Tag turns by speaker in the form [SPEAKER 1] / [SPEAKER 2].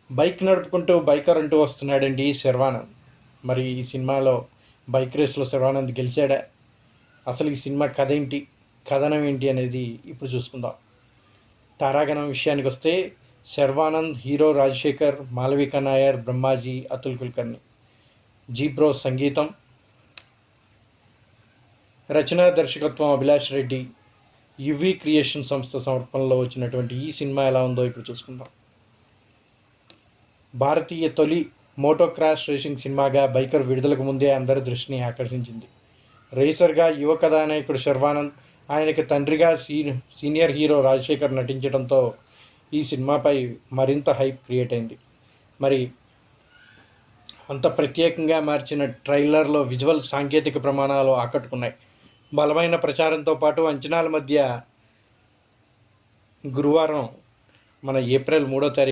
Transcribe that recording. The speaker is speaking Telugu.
[SPEAKER 1] బైక్ నడుపుకుంటూ బైకర్ అంటూ వస్తున్నాడండి శర్వానంద్. మరి ఈ సినిమాలో బైక్ రేస్లో శర్వానంద్ గెలిచాడా? అసలు ఈ సినిమా కథ ఏంటి, కథనం ఏంటి అనేది ఇప్పుడు చూసుకుందాం. తారాగణం విషయానికి వస్తే శర్వానంద్, హీరో రాజశేఖర్, మాలవిక నాయర్, బ్రహ్మాజీ, అతుల్ కుల్కర్ని. జీబ్రో సంగీతం, రచనా దర్శకత్వం అభిలాష్ రెడ్డి. యువి క్రియేషన్ సంస్థ సమర్పణలో వచ్చినటువంటి ఈ సినిమా ఎలా ఉందో ఇప్పుడు చూసుకుందాం. భారతీయ తొలి మోటో క్రాష్ రేసింగ్ సినిమాగా బైకర్ విడుదలకు ముందే అందరి దృష్టిని ఆకర్షించింది. రేసర్గా యువ కథానాయకుడు శర్వానంద్, ఆయనకి తండ్రిగా సీనియర్ హీరో రాజశేఖర్ నటించడంతో ఈ సినిమాపై మరింత హైప్ క్రియేట్ అయింది. మరి అంత ప్రత్యేకంగా మార్చిన ట్రైలర్లో విజువల్ సాంకేతిక ప్రమాణాలు ఆకట్టుకున్నాయి. బలమైన ప్రచారంతో పాటు అంచనాల మధ్య గురువారం మన ఏప్రిల్ 3వ తారీఖు